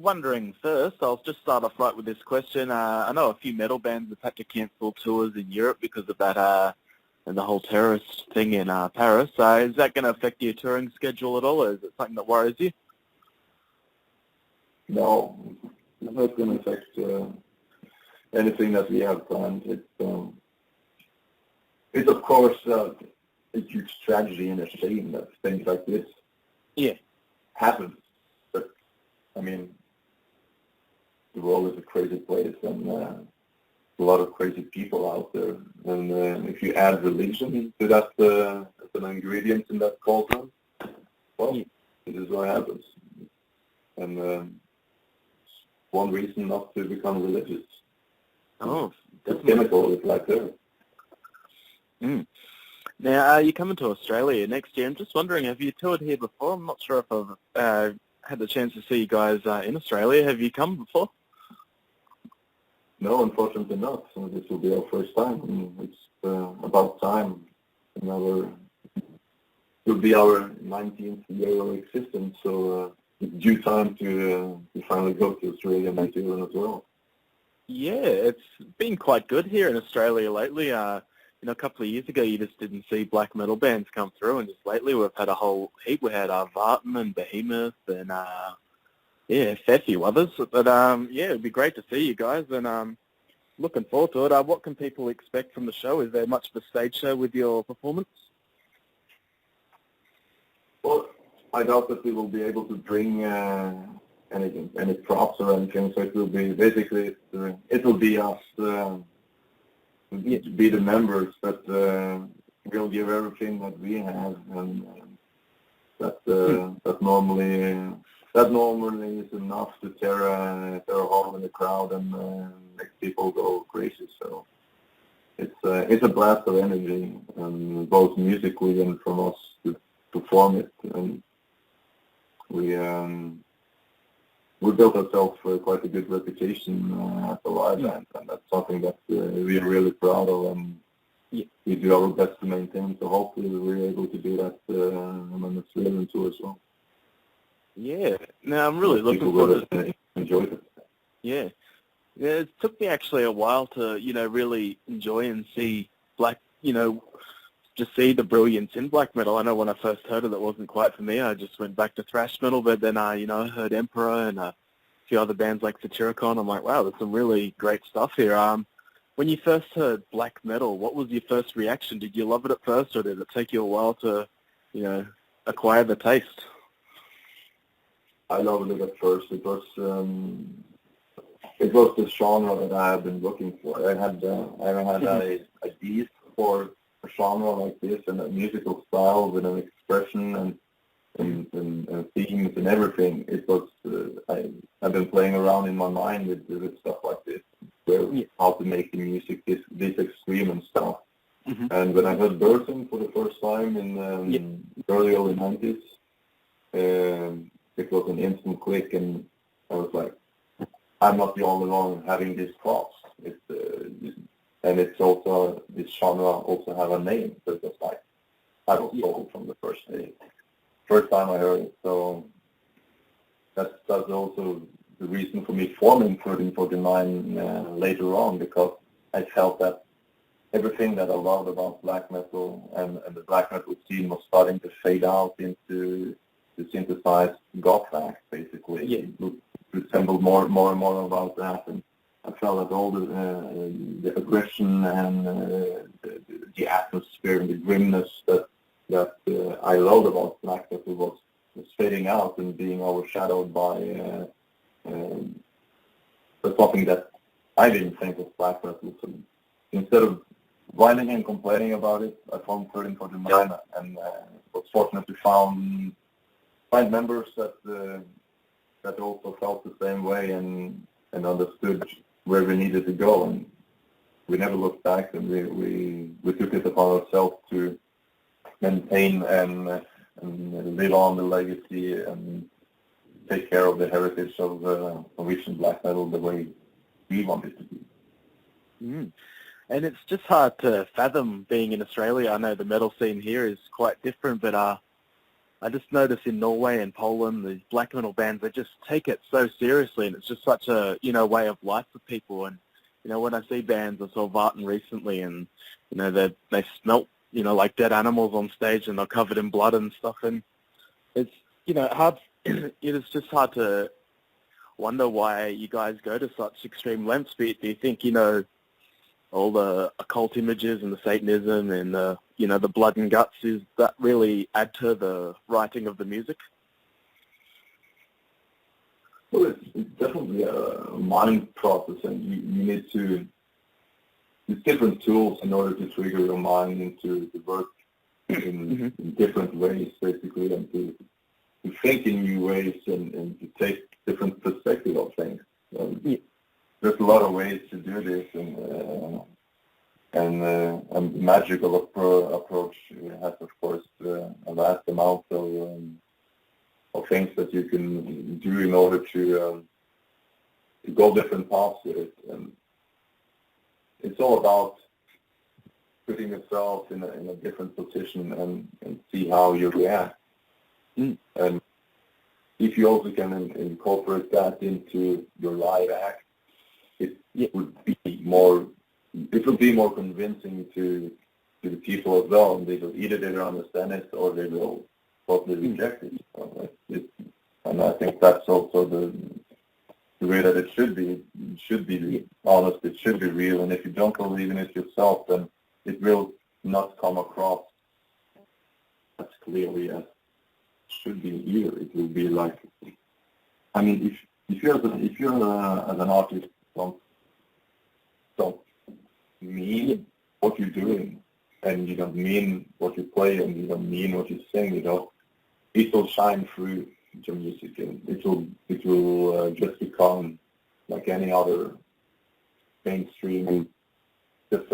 wondering first, I'll just start off right with this question. I know a few metal bands have had to cancel tours in Europe because of that, and the whole terrorist thing in Paris. Is that going to affect your touring schedule at all, or is it something that worries you? No, it's not going to affect anything that we have planned. It's of course a huge tragedy and a shame that things like this happen. But I mean, the world is a crazy place, and a lot of crazy people out there. And if you add religion to that as an ingredient in that cauldron, well, this is what happens. And one reason not to become religious. Oh, the chemical is like there. Now, you're coming to Australia next year. I'm just wondering, have you toured here before? I'm not sure if I've had the chance to see you guys in Australia. Have you come before? No, unfortunately not. So this will be our first time. And it's about time. It will be our 19th year of existence, so it's due time to finally go to Australia and New Zealand as well. Yeah, it's been quite good here in Australia lately. A couple of years ago, you just didn't see black metal bands come through, and just lately we've had a whole heap. We had RAVN and Behemoth and, a fair few others. But, it'd be great to see you guys, and looking forward to it. What can people expect from the show? Is there much of a stage show with your performance? Well, I doubt that we will be able to bring any props or anything, so it will be basically, it will be us, be the members, but we'll give everything that we have, and that normally is enough to tear a hole in the crowd and make people go crazy. So it's a blast of energy, both musically and from us to perform it. And we built ourselves quite a good reputation at the RAVN, and that's something that we are really proud of, and we do our best to maintain. So hopefully we're able to do that on the Australian tour as well. Yeah. Now I'm really looking forward to enjoy it. Yeah. Yeah, it took me actually a while to, really enjoy and see just see the brilliance in black metal. I know when I first heard it wasn't quite for me. I just went back to thrash metal, but then I heard Emperor and a few other bands like Satyricon. I'm like, wow, there's some really great stuff here. When you first heard black metal, what was your first reaction? Did you love it at first, or did it take you a while to, acquire the taste? I loved it at first. It was the genre that I have been looking for. I had ideas for a genre like this, and a musical style with an expression and themes and everything. It was I've been playing around in my mind with stuff like this, how to make the music this extreme and stuff. And when I heard Bergene for the first time in early 90s, it was an instant click, and I was like, I'm not the only one having this thoughts. And it's also, this genre also have a name. So it was like, I was sold from the first time I heard it. So that's also the reason for me forming 1349 later on, because I felt that everything that I loved about black metal and the black metal scene was starting to fade out into the synthesized goth act, basically. It resembled more and more about that. And I felt that all the aggression and the atmosphere and the grimness that I loved about black metal was fading out and being overshadowed by something that I didn't think was black metal. So instead of whining and complaining about it, I found 1349 and was fortunate to find members that also felt the same way and understood where we needed to go, and we never looked back, and we took it upon ourselves to maintain and live on the legacy and take care of the heritage of Norwegian black metal the way we want it to be. And it's just hard to fathom being in Australia. I know the metal scene here is quite different, but I just notice in Norway and Poland, the black metal bands, they just take it so seriously, and it's just such a, way of life for people. And, when I see bands, I saw Vartan recently, and, they smelt, like dead animals on stage, and they're covered in blood and stuff. And it's, hard, it's just hard to wonder why you guys go to such extreme lengths. Do you think, all the occult images and the Satanism and the, the blood and guts, is that really add to the writing of the music? Well, it's definitely a mind process, and you need to use different tools in order to trigger your mind into the work in different ways, basically, and to think in new ways and to take different perspective of things. There's a lot of ways to do this, and the magical approach has, of course, a vast amount of things that you can do in order to go different paths with it. And it's all about putting yourself in a different position and see how you react. And if you also can incorporate that into your live act, it would be more convincing to the people as well. And either they will understand it or they will totally reject it. And I think that's also the way that it should be. It should be honest. It should be real. And if you don't believe in it yourself, then it will not come across as clearly as should be either. It will be like, if you're as an artist don't mean what you're doing, and you don't mean what you play, and you don't mean what you sing, it will shine through your music, and it will just become like any other mainstream, just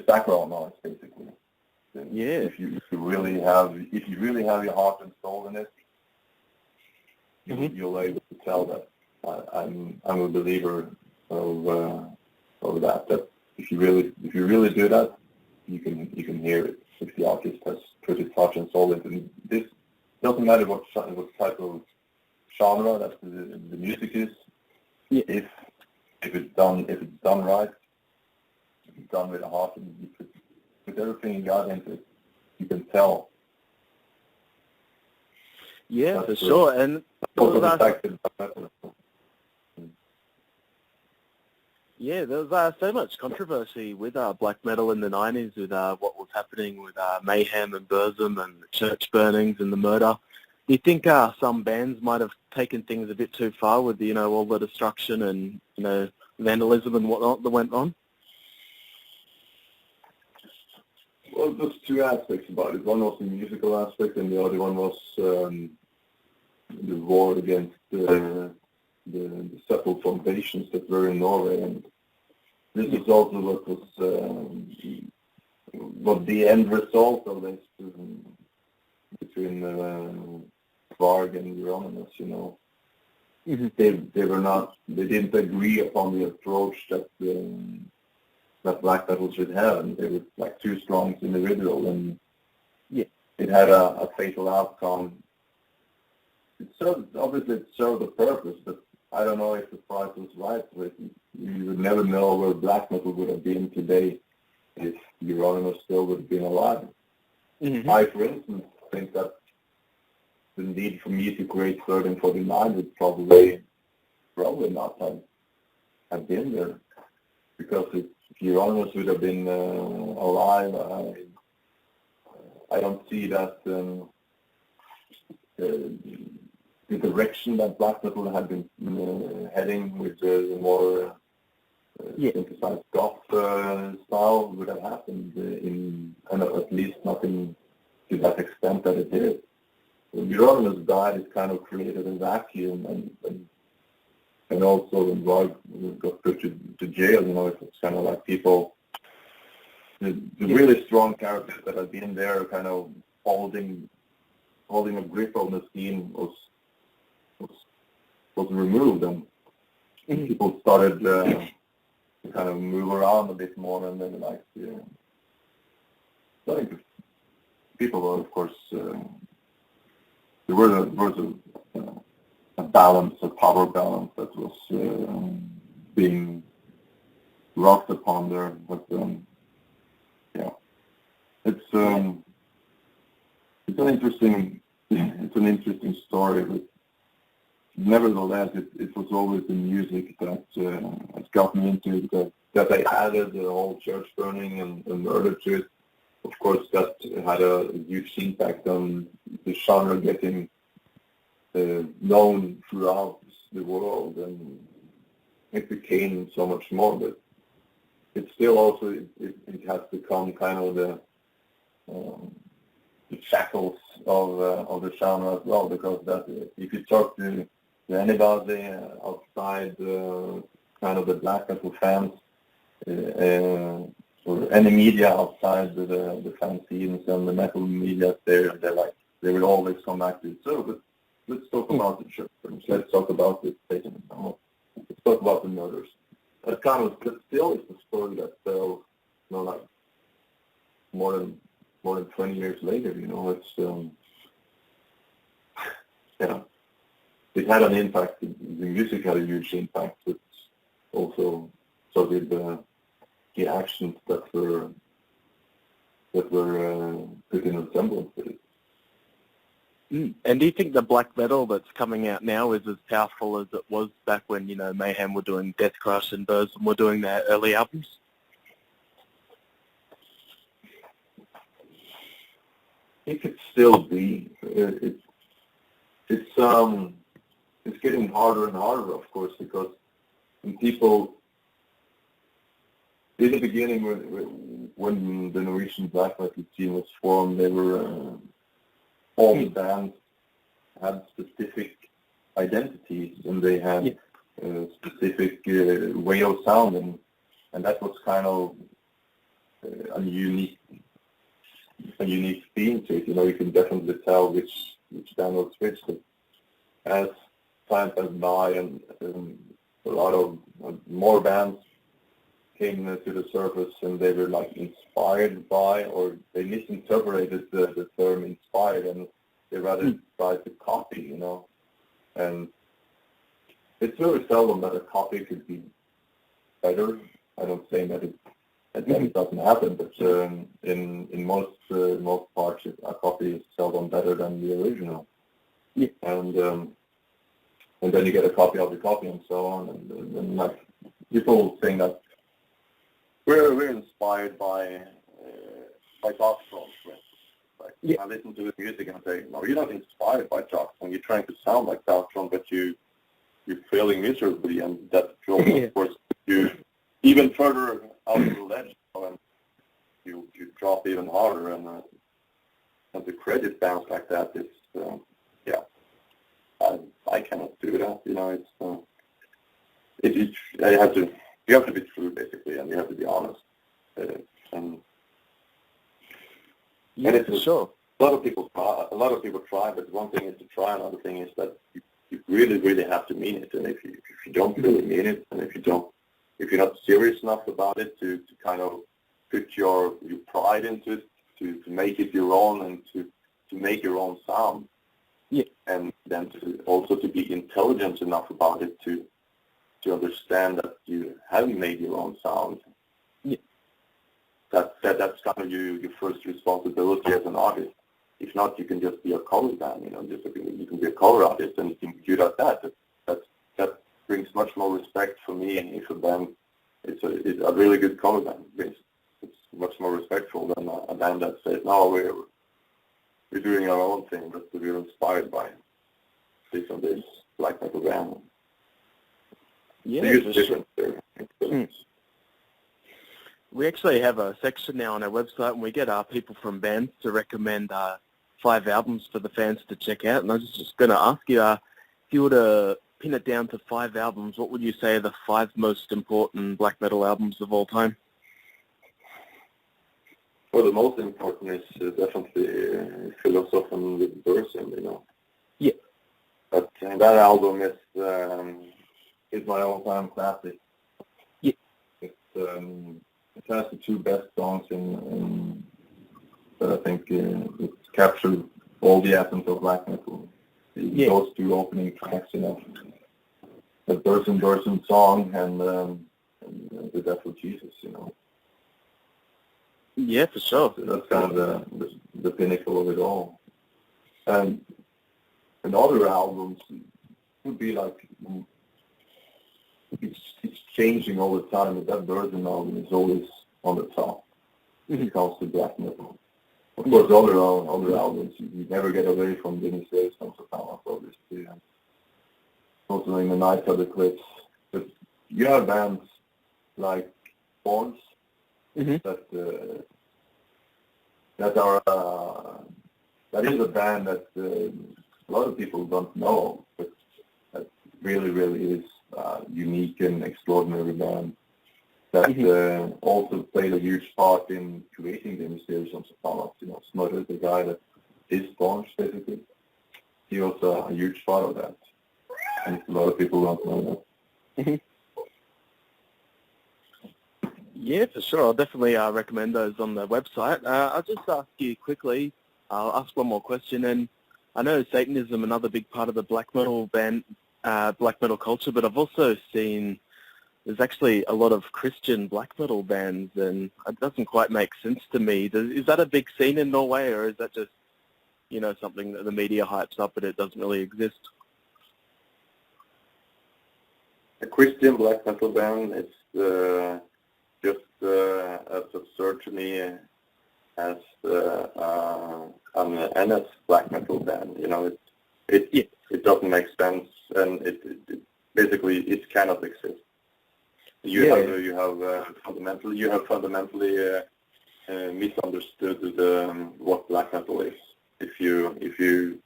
background noise, basically. If you really have your heart and soul in it, you'll able to tell that I'm a believer of that. That if you really do that, you can hear it. If the artist has put his heart and soul into it. This doesn't matter what type of genre that the music is. If it's done right, if it's done with a heart, and you put everything you got into it, you can tell. Yeah, for sure. And there was so much controversy with black metal in the 90s with what was happening with mayhem and Burzum and the church burnings and the murder. Do you think some bands might have taken things a bit too far with, all the destruction and, vandalism and whatnot that went on? Well, there's two aspects about it. One was the musical aspect, and the other one was the war against the settled foundations that were in Norway. And this is also what the end result of this between Varg and Euronymous. They didn't agree upon the approach that black metal should have, and they were like too strong individual, and it had a fatal outcome. Obviously it served a purpose, but I don't know if the price was right. You would never know where black metal would have been today if Euronymous still would have been alive. I, for instance, think that the need for me to create 1349 would probably not have been there, because if Euronymous would have been alive, I don't see that the direction that black metal had been heading with the more synthesized goth style would have happened at least nothing to that extent that it did. When Euronymous died, it kind of created a vacuum, and also when Varg got put to jail, it's kind of like people, the really strong characters that had been there kind of holding a grip on the scene was removed, and people started to kind of move around a bit more, and then starting to people were, of course, there was a balance, a power balance that was being rocked upon there. But yeah, it's an interesting story. But nevertheless, it was always the music that got me into it. That I added the whole church burning and murder to it. Of course, that had a huge impact on the genre getting known throughout the world, and it became so much more. But it still also it has become kind of the shackles of the genre as well, because that if you talk to anybody outside kind of the black metal fans, or any media outside the fan scenes and the metal media, they will always come back to it. So, but let's talk about the church. Let's talk about the Satan. Let's talk about the murders. That kind of, but still, it's a story that tells, like more than 20 years later. It's yeah. It had an impact. The music had a huge impact, but also so did the actions that were put in a semblance to it. And do you think the black metal that's coming out now is as powerful as it was back when, Mayhem were doing Death Crush and Bergene were doing their early albums? It could still be. It's getting harder and harder, of course, because when people, in the beginning, when the Norwegian black metal scene was formed, they were all the bands had specific identities, and they had a specific way of sounding, and that was kind of a unique theme to it. You can definitely tell which band was which. But as time passed by, and a lot of more bands came to the surface, and they were like inspired by, or they misinterpreted the term inspired, and they rather tried to copy, and it's very seldom that a copy could be better. I don't say that it doesn't happen, but in most parts, a copy is seldom better than the original. Yeah. And then you get a copy of the copy and so on, and like people saying that we're inspired by Dark Throne, for instance. Like, I listen to the music and I say, no, you're not inspired by Dark Throne. You're trying to sound like Dark Throne, but you're failing miserably, and that will, of course, you even further out of the ledge, and you drop even harder, and the credit bounce like that is, I cannot do that. You have to be true, basically, and you have to be honest. And it's sure. A lot of people try, but one thing is to try, another thing is that you really, really have to mean it. And if you don't really mean it, and if you're not serious enough about it to kind of put your pride into it, to make it your own, and to make your own sound, and then also to be intelligent enough about it to understand that you haven't made your own sound. That's kind of your first responsibility as an artist. If not, you can just be a cover band. You can be a cover artist, and you can be good at that. That brings much more respect for me if a band is a really good cover band. It's much more respectful than a band that says, no, we're doing our own thing, but we're inspired by this and this black metal band. Yeah, for sure. We actually have a section now on our website, and we get people from bands to recommend 5 albums for the fans to check out. And I was just going to ask you, if you were to pin it down to 5 albums, what would you say are the 5 most important black metal albums of all time? Well, the most important is definitely Philosophen with Bergene, Yeah. But that album is my all-time classic. Yeah. It has the 2 best songs in but I think it captured all the essence of black metal. Those two opening tracks, the Bergene song and the Death of Jesus, Yeah, for sure. That's kind of the pinnacle of it all. And other albums would be like, it's changing all the time, but that Bergene album is always on the top when it comes to black metal. Of course, other albums, you never get away from Dennis Davis, obviously. And also in the Night of the Eclipse. But you have bands like Thorns that is a band that a lot of people don't know, but that really, really is a unique and extraordinary band that also played a huge part in creating the Mysterious of Satanas. Snorre, the guy that is Thorns, basically, he was a huge part of that. And a lot of people don't know that. Yeah, for sure. I'll definitely recommend those on the website. I'll just ask you quickly, I'll ask one more question. And I know Satanism, another big part of the black metal culture, but I've also seen there's actually a lot of Christian black metal bands, and it doesn't quite make sense to me. Is that a big scene in Norway, or is that just, something that the media hypes up but it doesn't really exist? A Christian black metal band is just as absurd to me as an NS black metal band. It doesn't make sense, and it basically it cannot exist. You have fundamentally misunderstood what black metal is. If you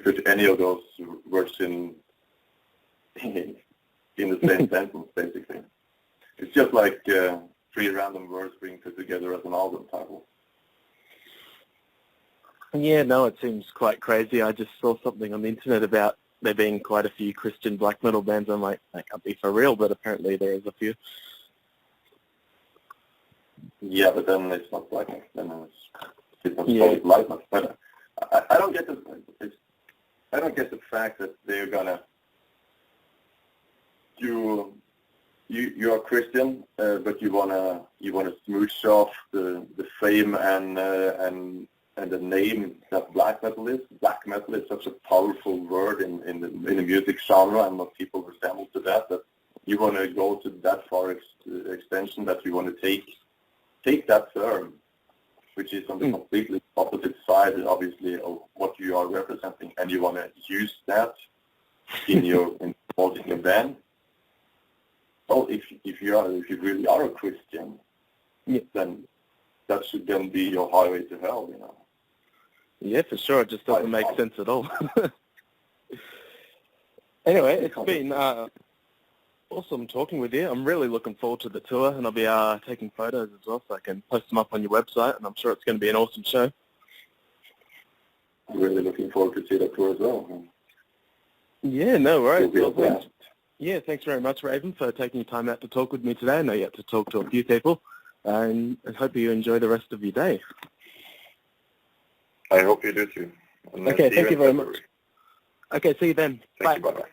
put any of those words in the same sentence, basically, it's just like 3 random words being put together as an album title. Yeah, no, it seems quite crazy. I just saw something on the internet about there being quite a few Christian black metal bands. I'm like, that can't be for real, but apparently there is a few. Yeah, but then it's not black metal. Then it's not black metal. But I don't get the fact that they're gonna you are Christian, but you wanna smooch off the fame and the name that black metal is. Black metal is such a powerful word in the music genre, and most people resemble to that you want to go to that far extension that you want to take that term, which is on the completely opposite side, obviously, of what you are representing, and you want to use that in your band. Well, if you really are a Christian, then that should then be your highway to hell, Yeah, for sure. It just doesn't make sense at all. Anyway, it's been awesome talking with you. I'm really looking forward to the tour, and I'll be taking photos as well, so I can post them up on your website, and I'm sure it's going to be an awesome show. I'm really looking forward to see the tour as well. Yeah, no worries. Thanks very much, Raven, for taking time out to talk with me today. I know you had to talk to a few people, and I hope you enjoy the rest of your day. I hope you do too. Okay, thank you very much. Okay, see you then. Bye. Bye-bye.